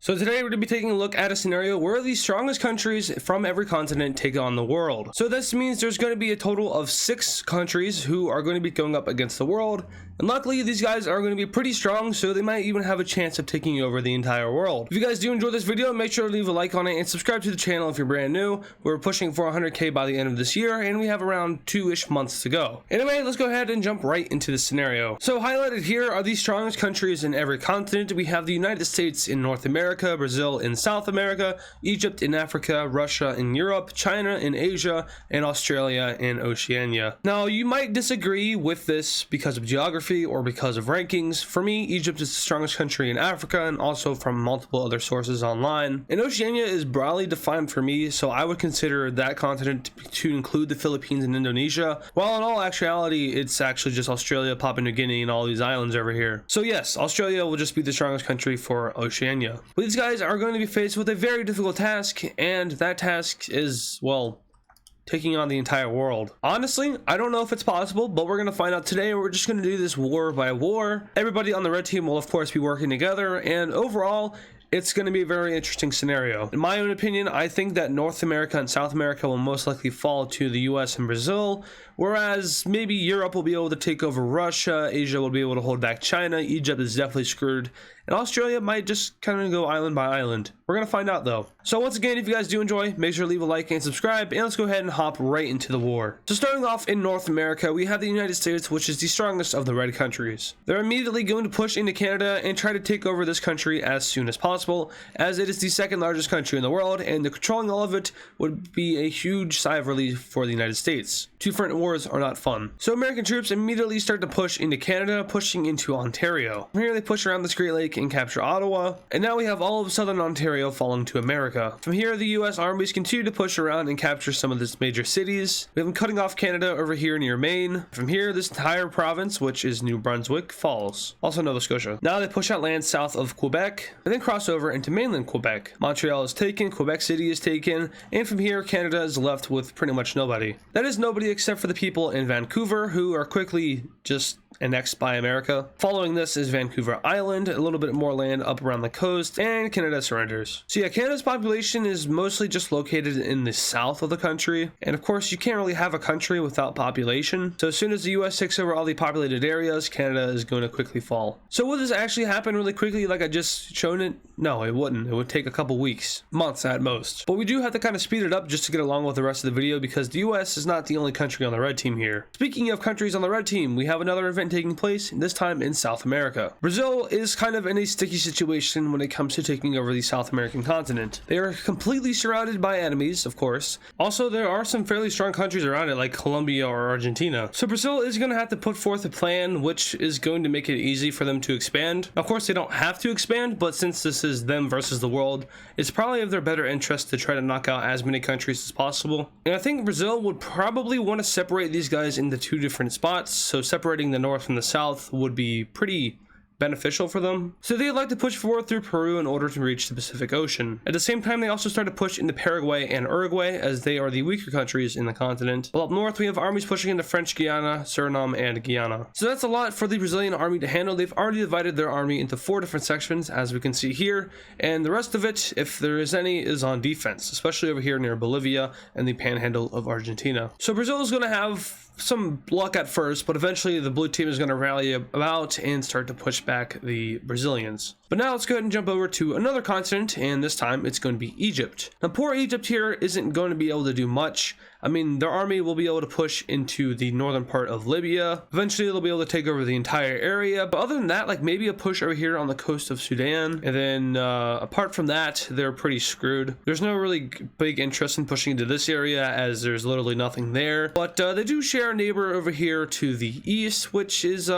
So today we're going to be taking a look at a scenario where the strongest countries from every continent take on the world. So this means there's going to be a total of 6 countries who are going to be going up against the world. And luckily these guys are going to be pretty strong, so they might even have a chance of taking over the entire world. If you guys do enjoy this video, make sure to leave a like on it and subscribe to the channel if you're brand new. We're pushing for 100k by the end of this year and we have around 2-ish months to go. Anyway, let's go ahead and jump right into the scenario. So highlighted here are the strongest countries in every continent. We have the United States in North America, Brazil in South America, Egypt in Africa, Russia in Europe, China in Asia, and Australia in Oceania. Now you might disagree with this because of geography or because of rankings. For me, Egypt is the strongest country in Africa and also from multiple other sources online. And Oceania is broadly defined for me, so I would consider that continent to include the Philippines and Indonesia, while in all actuality it's actually just Australia, Papua New Guinea, and all these islands over here. So yes, Australia will just be the strongest country for Oceania. But these guys are going to be faced with a very difficult task, and that task is, well, taking on the entire world. Honestly, I don't know if it's possible, but we're going to find out today. We're just going to do this war by war. Everybody on the red team will of course be working together, and overall it's going to be a very interesting scenario. In my own opinion, I think that North America and South America will most likely fall to the US and Brazil, whereas maybe Europe will be able to take over Russia, Asia will be able to hold back China, Egypt is definitely screwed, and Australia might just kind of go island by island. We're going to find out though. So once again, if you guys do enjoy, make sure to leave a like and subscribe, and let's go ahead and hop right into the war. So starting off in North America, we have the United States, which is the strongest of the red countries. They're immediately going to push into Canada and try to take over this country as soon as possible, as it is the second largest country in the world, and controlling all of it would be a huge sigh of relief for the United States. Two front wars are not fun. So American troops immediately start to push into Canada, pushing into Ontario. From here they push around this Great Lake and capture Ottawa, and now we have all of southern Ontario falling to America. From here the US armies continue to push around and capture some of these major cities. We have them cutting off Canada over here near Maine. From here this entire province, which is New Brunswick, falls. Also Nova Scotia. Now they push out land south of Quebec and then cross over into mainland Quebec. Montreal is taken, Quebec City is taken, and from here Canada is left with pretty much nobody. That is nobody except for the people in Vancouver, who are quickly just annexed by America. Following this is Vancouver Island, a little bit more land up around the coast, and Canada surrenders. So yeah, Canada's population is mostly just located in the south of the country, and of course you can't really have a country without population. So as soon as the US takes over all the populated areas, Canada is going to quickly fall. So will this actually happen really quickly like I just shown it? No, it wouldn't. It would take a couple weeks, months at most. But we do have to kind of speed it up just to get along with the rest of the video, because the US is not the only country on the red team here. Speaking of countries on the red team, we have another event taking place, this time in South America. Brazil is kind of in a sticky situation when it comes to taking over the South American continent. They are completely surrounded by enemies, of course. Also, there are some fairly strong countries around it, like Colombia or Argentina. So Brazil is going to have to put forth a plan which is going to make it easy for them to expand. Of course, they don't have to expand, but since this is them versus the world, it's probably of their better interest to try to knock out as many countries as possible. And I think Brazil would probably want to separate these guys into 2 different spots, so separating the north from the south would be pretty beneficial for them. So they'd like to push forward through Peru in order to reach the Pacific Ocean. At the same time, they also start to push into Paraguay and Uruguay, as they are the weaker countries in the continent. While up north, we have armies pushing into French Guiana, Suriname, and Guyana. So that's a lot for the Brazilian army to handle. They've already divided their army into 4 different sections, as we can see here, and the rest of it, if there is any, is on defense, especially over here near Bolivia and the panhandle of Argentina. So Brazil is going to have some luck at first, but eventually the blue team is going to rally about and start to push back the Brazilians. But now let's go ahead and jump over to another continent, and this time it's going to be Egypt. Now poor Egypt here isn't going to be able to do much. I mean, their army will be able to push into the northern part of Libya. Eventually they'll be able to take over the entire area, but other than that, like maybe a push over here on the coast of Sudan, and then apart from that, they're pretty screwed. There's no really big interest in pushing into this area, as there's literally nothing there, but they do share a neighbor over here to the east, which is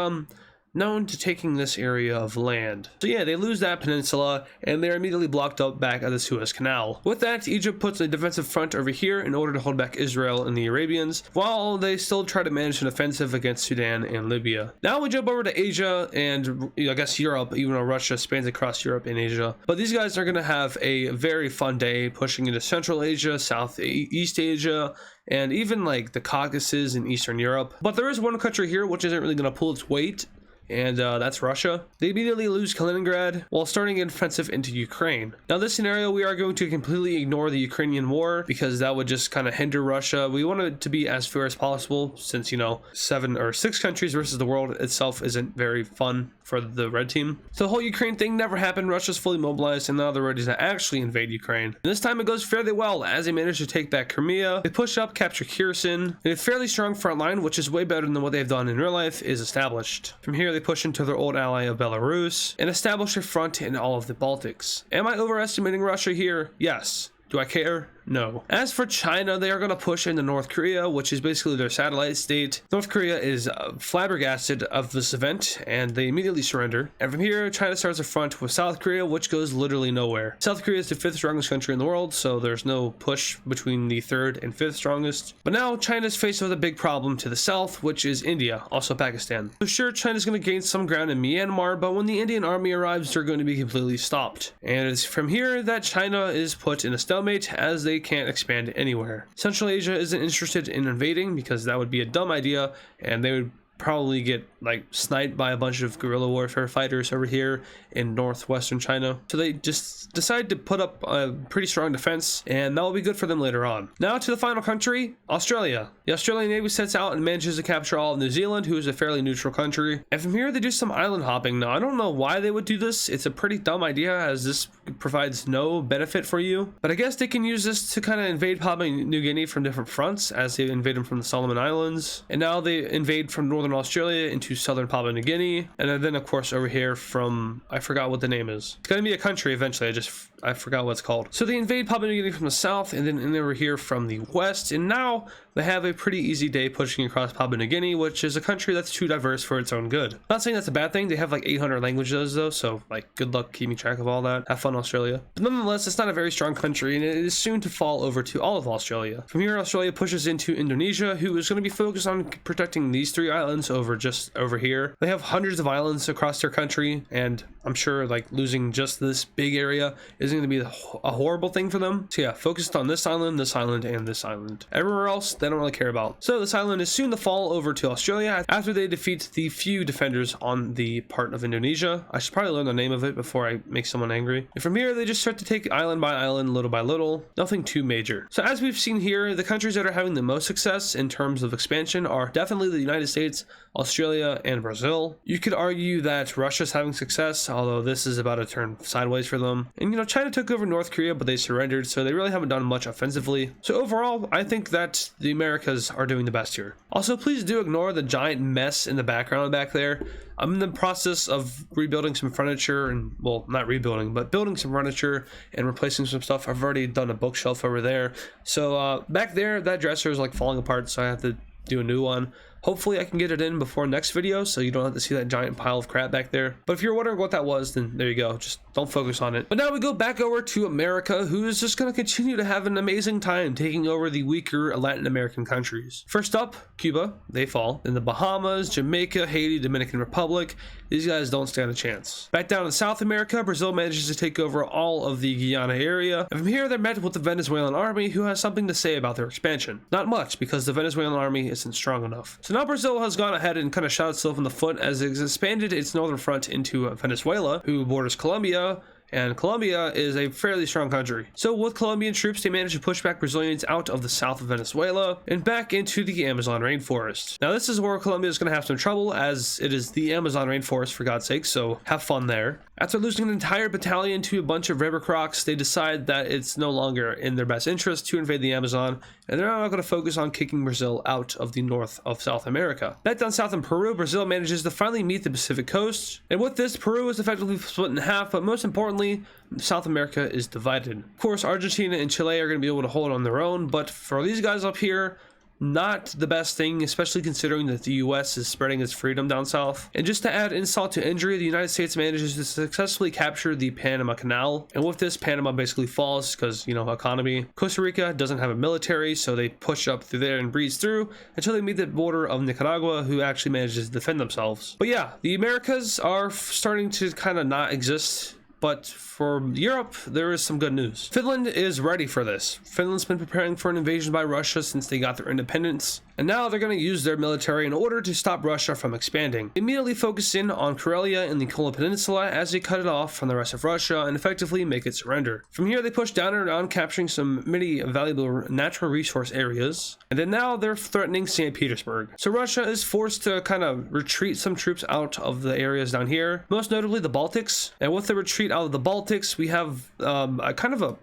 known to taking this area of land. So yeah, they lose that peninsula and they're immediately blocked up back at the Suez Canal. With that, Egypt puts a defensive front over here in order to hold back Israel and the Arabians, while they still try to manage an offensive against Sudan and Libya. Now we jump over to Asia and I guess Europe, even though Russia spans across Europe and Asia. But these guys are going to have a very fun day pushing into Central Asia, Southeast Asia, and even like the Caucasus in Eastern Europe. But there is one country here which isn't really going to pull its weight, and that's Russia. They immediately lose Kaliningrad while starting an offensive into Ukraine. Now this scenario, we are going to completely ignore the Ukrainian war because that would just kind of hinder Russia. We want it to be as fair as possible since, you know, 7 or 6 countries versus the world itself isn't very fun for the red team. So the whole Ukraine thing never happened. Russia's fully mobilized and now they're ready to actually invade Ukraine. And this time it goes fairly well as they manage to take back Crimea. They push up, capture Kherson, and a fairly strong front line, which is way better than what they've done in real life, is established. From here they push into their old ally of Belarus and establish a front in all of the Baltics. Am I overestimating Russia here? Yes. Do I care? No. As for China, they are going to push into North Korea, which is basically their satellite state. North Korea is flabbergasted of this event, and they immediately surrender. And from here, China starts a front with South Korea, which goes literally nowhere. South Korea is the 5th strongest country in the world, so there's no push between the 3rd and 5th strongest. But now China's faced with a big problem to the south, which is India, also Pakistan. So sure, China's going to gain some ground in Myanmar, but when the Indian army arrives, they're going to be completely stopped. And it's from here that China is put in a stalemate as they can't expand anywhere. Central Asia isn't interested in invading because that would be a dumb idea, and they would probably get like sniped by a bunch of guerrilla warfare fighters over here in northwestern China. So they just decide to put up a pretty strong defense, and that will be good for them later on. Now to the final country, Australia. The Australian Navy sets out and manages to capture all of New Zealand, who is a fairly neutral country. And from here they do some island hopping. Now I don't know why they would do this. It's a pretty dumb idea as this provides no benefit for you, but I guess they can use this to kind of invade Papua New Guinea from different fronts, as they invade them from the Solomon Islands, and now they invade from northern Australia into southern Papua New Guinea, and then of course over here from, I forgot what the name is. It's going to be a country eventually, I forgot what it's called. So they invade Papua New Guinea from the south, and then over here from the west, and now they have a pretty easy day pushing across Papua New Guinea, which is a country that's too diverse for its own good. Not saying that's a bad thing. They have like 800 languages though, so like good luck keeping track of all that. Have fun, Australia. But nonetheless, it's not a very strong country, and it is soon to fall over to all of Australia. From here, Australia pushes into Indonesia, who is going to be focused on protecting these 3 islands over just over here. They have hundreds of islands across their country, and I'm sure like losing just this big area isn't going to be a horrible thing for them. So yeah, focused on this island, and this island. Everywhere else, they don't really care about. So this island is soon to fall over to Australia after they defeat the few defenders on the part of Indonesia. I should probably learn the name of it before I make someone angry. And from here, they just start to take island by island, little by little. Nothing too major. So as we've seen here, the countries that are having the most success in terms of expansion are definitely the United States, Australia, and Brazil. You could argue that Russia's having success, although this is about to turn sideways for them. And you know, China took over North Korea, but they surrendered, so they really haven't done much offensively. So overall, I think that the Americas are doing the best here. Also, please do ignore the giant mess in the background back there. I'm in the process of rebuilding some furniture, and well, not rebuilding, but building some furniture and replacing some stuff. I've already done a bookshelf over there. So back there, that dresser is like falling apart, so I have to do a new one. Hopefully I can get it in before next video so you don't have to see that giant pile of crap back there. But if you're wondering what that was, then there you go. Just don't focus on it. But now we go back over to America, who is just going to continue to have an amazing time taking over the weaker Latin American countries. First up, Cuba. They fall. Then the Bahamas, Jamaica, Haiti, Dominican Republic. These guys don't stand a chance. Back down in South America, Brazil manages to take over all of the Guyana area. And from here, they're met with the Venezuelan army, who has something to say about their expansion. Not much, because the Venezuelan army isn't strong enough. So now Brazil has gone ahead and kind of shot itself in the foot as it's expanded its northern front into Venezuela, who borders Colombia, and Colombia is a fairly strong country. So with Colombian troops, they managed to push back Brazilians out of the south of Venezuela and back into the Amazon rainforest. Now this is where Colombia is going to have some trouble, as it is the Amazon rainforest, for God's sake, so have fun there. After losing an entire battalion to a bunch of river crocs, they decide that it's no longer in their best interest to invade the Amazon, and they're now going to focus on kicking Brazil out of the north of South America. Back down south in Peru, Brazil manages to finally meet the Pacific coast, and with this, Peru is effectively split in half, but most importantly, South America is divided. Of course, Argentina and Chile are going to be able to hold on their own, but for these guys up here, not the best thing, especially considering that the US is spreading its freedom down south. And just to add insult to injury, the United States manages to successfully capture the Panama Canal, and with this, Panama basically falls because, you know, economy. Costa Rica doesn't have a military, so they push up through there and breeze through until they meet the border of Nicaragua, who actually manages to defend themselves. But yeah, the Americas are starting to kind of not exist, but for Europe, there is some good news. Finland is ready for this. Finland's been preparing for an invasion by Russia since they got their independence, and now they're going to use their military in order to stop Russia from expanding. They immediately focus in on Karelia and the Kola Peninsula as they cut it off from the rest of Russia and effectively make it surrender. From here, they push down and around, capturing some many valuable natural resource areas, and then now they're threatening St. Petersburg. So Russia is forced to kind of retreat some troops out of the areas down here, most notably the Baltics. And with the retreat out of the Baltics, we have a kind of a,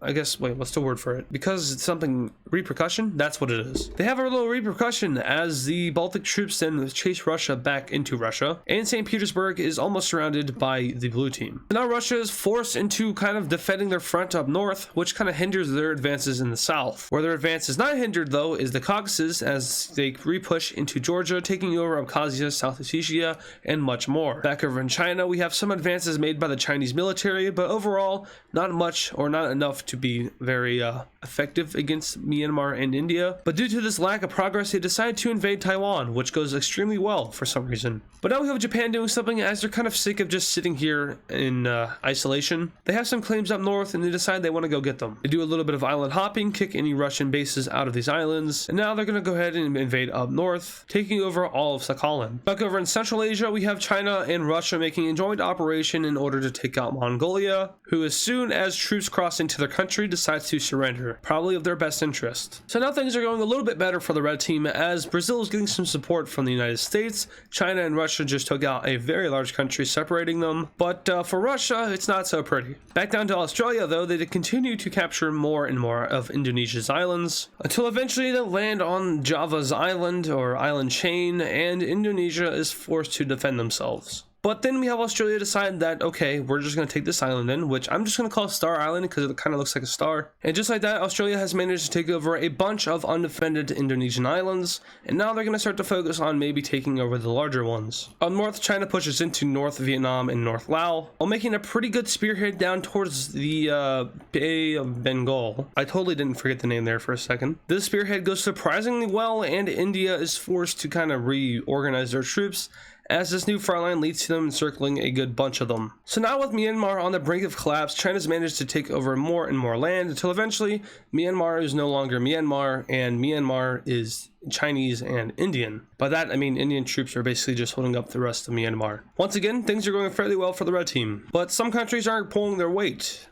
I guess, wait, what's the word for it? Because it's something, repercussion? That's what it is. They have a little repercussion as the Baltic troops then chase Russia back into Russia, and St. Petersburg is almost surrounded by the blue team. So now Russia is forced into kind of defending their front up north, which kind of hinders their advances in the south. Where their advance is not hindered, though, is the Caucasus as they repush into Georgia, taking over Abkhazia, South Ossetia, and much more. Back over in China, we have some advances made by the Chinese military, but overall, not much or not enough to be very effective against Myanmar and India. But due to this lack of progress, they decide to invade Taiwan, which goes extremely well for some reason. But now we have Japan doing something as they're kind of sick of just sitting here in isolation. They have some claims up north and they decide they want to go get them. They do a little bit of island hopping, kick any Russian bases out of these islands, and now they're going to go ahead and invade up north, taking over all of Sakhalin. Back over in Central Asia, we have China and Russia making a joint operation in order to take out Mongolia, who as soon as troops cross into their country decides to surrender, probably of their best interest. So now things are going a little bit better for the red team as Brazil is getting some support from the United States. China and Russia just took out a very large country, separating them, but for Russia it's not so pretty. Back down to Australia though, they continue to capture more and more of Indonesia's islands until eventually they land on Java's island or island chain, and Indonesia is forced to defend themselves. But then we have Australia decide that, okay, we're just going to take this island in, which I'm just going to call Star Island because it kind of looks like a star. And just like that, Australia has managed to take over a bunch of undefended Indonesian islands, and now they're going to start to focus on maybe taking over the larger ones. Up north, China pushes into North Vietnam and North Laos, while making a pretty good spearhead down towards the Bay of Bengal. I totally didn't forget the name there for a second. This spearhead goes surprisingly well, and India is forced to kind of reorganize their troops, as this new front line leads to them encircling a good bunch of them. So now with Myanmar on the brink of collapse, China's managed to take over more and more land until eventually Myanmar is no longer Myanmar and Myanmar is Chinese and Indian. By that I mean Indian troops are basically just holding up the rest of Myanmar. Once again, things are going fairly well for the red team, but some countries aren't pulling their weight.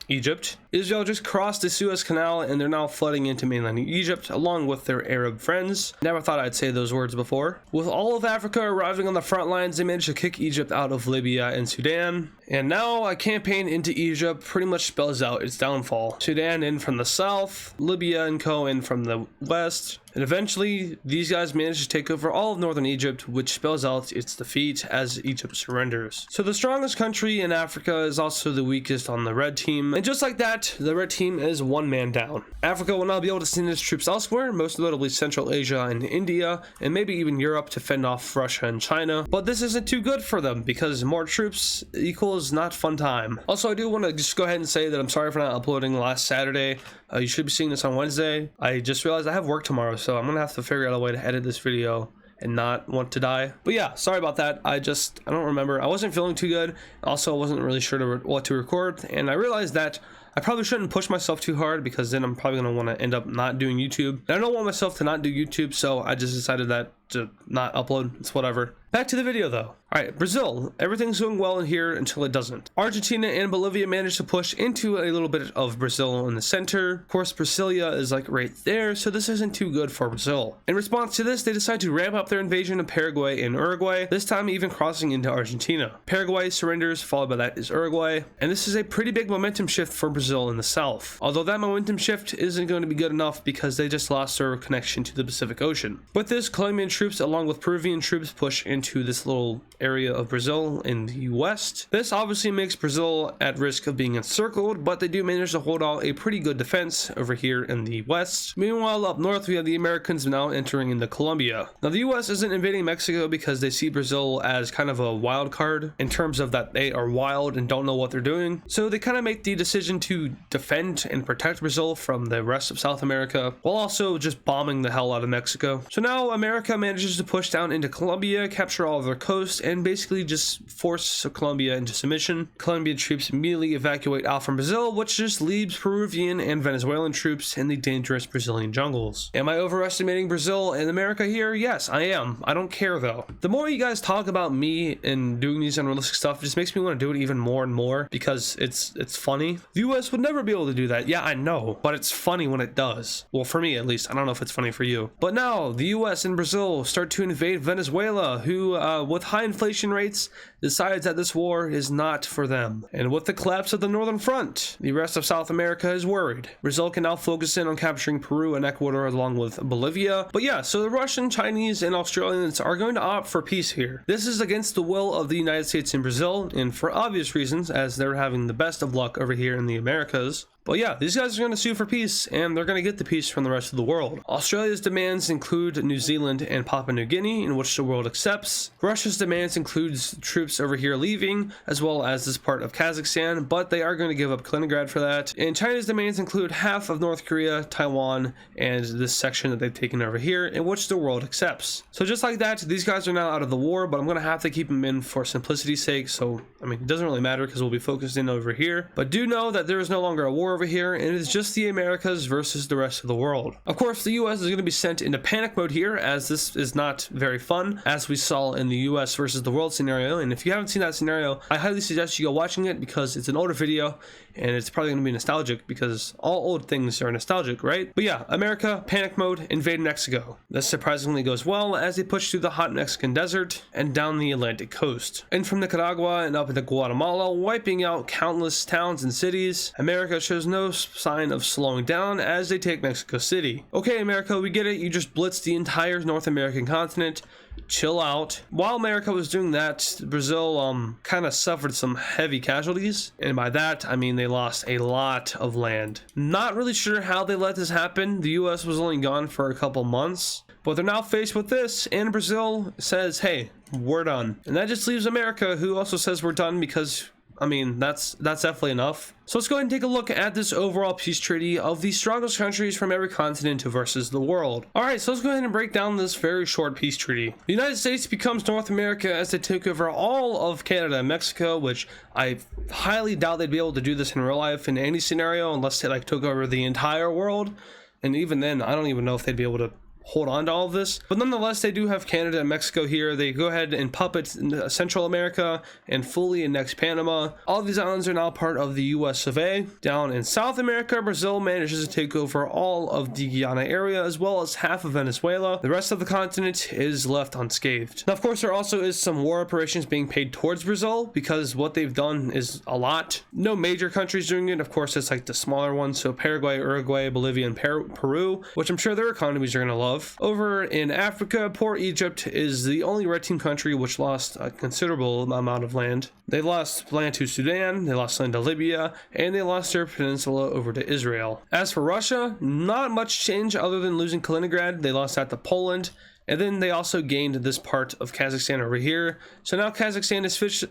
Egypt. Israel just crossed the Suez Canal and they're now flooding into mainland Egypt along with their Arab friends. Never thought I'd say those words before. With all of Africa arriving on the front lines, they managed to kick Egypt out of Libya and Sudan. And now a campaign into Egypt pretty much spells out its downfall. Sudan in from the south, Libya and co in from the west. And eventually, these guys manage to take over all of northern Egypt, which spells out its defeat as Egypt surrenders. So the strongest country in Africa is also the weakest on the red team. And just like that, the red team is one man down. Africa will now be able to send its troops elsewhere, most notably Central Asia and India, and maybe even Europe to fend off Russia and China. But this isn't too good for them because more troops equals not fun time. Also, I do want to just go ahead and say that I'm sorry for not uploading last Saturday. You should be seeing this on Wednesday. I just realized I have work tomorrow, so I'm gonna have to figure out a way to edit this video and not want to die. But yeah, sorry about that. I don't remember. I wasn't feeling too good. Also, I wasn't really sure what to record, and I realized that I probably shouldn't push myself too hard because then I'm probably gonna want to end up not doing YouTube. And I don't want myself to not do YouTube, so I just decided that to not upload. It's whatever. Back to the video though. Alright, Brazil. Everything's going well in here until it doesn't. Argentina and Bolivia managed to push into a little bit of Brazil in the center. Of course, Brasilia is like right there, so this isn't too good for Brazil. In response to this, they decide to ramp up their invasion of Paraguay and Uruguay, this time even crossing into Argentina. Paraguay surrenders, followed by that is Uruguay, and this is a pretty big momentum shift for Brazil in the south. Although that momentum shift isn't going to be good enough because they just lost their connection to the Pacific Ocean. With this, Colombian troops along with Peruvian troops push into this little area of Brazil in the west. This obviously makes Brazil at risk of being encircled, but they do manage to hold out a pretty good defense over here in the west. Meanwhile, up north we have the Americans now entering into Colombia. Now the US isn't invading Mexico because they see Brazil as kind of a wild card in terms of that they are wild and don't know what they're doing. So they kind of make the decision to defend and protect Brazil from the rest of South America while also just bombing the hell out of Mexico. So now America manages to push down into Colombia, capture all of their coast, and basically just force Colombia into submission. Colombian troops immediately evacuate out from Brazil, which just leaves Peruvian and Venezuelan troops in the dangerous Brazilian jungles. Am I overestimating Brazil and America here? Yes, I am. I don't care though. The more you guys talk about me and doing these unrealistic stuff, it just makes me want to do it even more and more because it's funny. The US would never be able to do that. Yeah, I know, but it's funny when it does. Well, for me at least. I don't know if it's funny for you. But now the US and Brazil start to invade Venezuela, who with high inflation rates decides that this war is not for them. And with the collapse of the Northern Front, the rest of South America is worried. Brazil can now focus in on capturing Peru and Ecuador along with Bolivia. But yeah, so the Russian, Chinese, and Australians are going to opt for peace here. This is against the will of the United States and Brazil, and for obvious reasons, as they're having the best of luck over here in the Americas. But yeah, these guys are going to sue for peace, and they're going to get the peace from the rest of the world. Australia's demands include New Zealand and Papua New Guinea, in which the world accepts. Russia's demands includes troops over here leaving, as well as this part of Kazakhstan, but they are going to give up Kaliningrad for that. And China's demands include half of North Korea, Taiwan, and this section that they've taken over here, in which the world accepts. So just like that, these guys are now out of the war, but I'm going to have to keep them in for simplicity's sake. So, I mean, it doesn't really matter because we'll be focused in over here. But do know that there is no longer a war over here, and it's just the Americas versus the rest of the world. Of course, the US is going to be sent into panic mode here, as this is not very fun, as we saw in the US versus the world scenario. And if you haven't seen that scenario, I highly suggest you go watching it because it's an older video and it's probably going to be nostalgic because all old things are nostalgic, right? But yeah, America, panic mode, invade Mexico. This surprisingly goes well as they push through the hot Mexican desert and down the Atlantic coast. And from Nicaragua and up into Guatemala, wiping out countless towns and cities. America shows no sign of slowing down as they take Mexico City. Okay, America, we get it. You just blitzed the entire North American continent. Chill out. While America was doing that, Brazil kind of suffered some heavy casualties, and by that I mean they lost a lot of land. Not really sure how they let this happen. The US was only gone for a couple months, but they're now faced with this, and Brazil says, hey, we're done. And that just leaves America, who also says we're done because, I mean, that's definitely enough. So let's go ahead and take a look at this overall peace treaty of the strongest countries from every continent versus the world. Alright, so let's go ahead and break down this very short peace treaty. The United States becomes North America as they take over all of Canada and Mexico, which I highly doubt they'd be able to do this in real life in any scenario unless they like took over the entire world. And even then, I don't even know if they'd be able to hold on to all of this, but nonetheless they do have Canada and Mexico here. They go ahead and puppet Central America and fully annex Panama. All of these islands are now part of the US of A. Down in South America, Brazil manages to take over all of the Guyana area as well as half of Venezuela. The rest of the continent is left unscathed. Now of course there also is some war reparations being paid towards Brazil because what they've done is a lot. No major countries doing it, of course it's like the smaller ones, so Paraguay, Uruguay, Bolivia, and Peru, which I'm sure their economies are going to love. Over in Africa, poor Egypt is the only red team country which lost a considerable amount of land. They lost land to Sudan, they lost land to Libya, and they lost their peninsula over to Israel. As for Russia, not much change other than losing Kaliningrad. They lost that to Poland. And then they also gained this part of Kazakhstan over here. So now Kazakhstan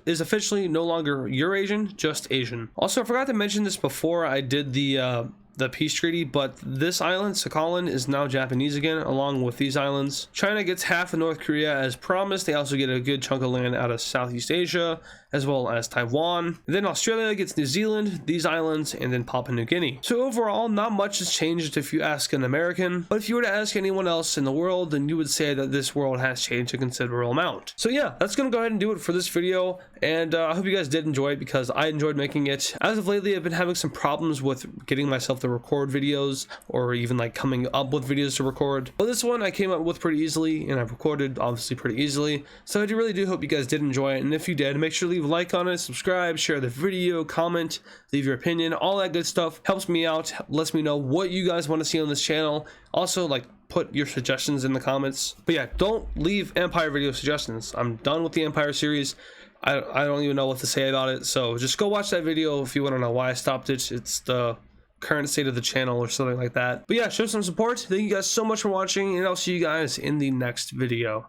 is officially no longer Eurasian, just Asian. Also, I forgot to mention this before I did the peace treaty, but this island, Sakhalin, is now Japanese again, along with these islands. China gets half of North Korea as promised. They also get a good chunk of land out of Southeast Asia, as well as Taiwan. And then Australia gets New Zealand, these islands, and then Papua New Guinea. So overall, not much has changed if you ask an American, but if you were to ask anyone else in the world, then you would say that this world has changed a considerable amount. So yeah, that's gonna go ahead and do it for this video, and I hope you guys did enjoy it because I enjoyed making it. As of lately, I've been having some problems with getting myself to record videos, or even like coming up with videos to record. But this one I came up with pretty easily, and I've recorded obviously pretty easily. So I really do hope you guys did enjoy it, and if you did, make sure to leave a like on it, subscribe, share the video, comment, leave your opinion. All that good stuff helps me out, lets me know what you guys want to see on this channel. Also, like, put your suggestions in the comments. But yeah, don't leave Empire video suggestions. I'm done with the Empire series. I don't even know what to say about it, so just go watch that video if you want to know why I stopped it. It's the current state of the channel or something like that. But yeah, show some support. Thank you guys so much for watching, and I'll see you guys in the next video.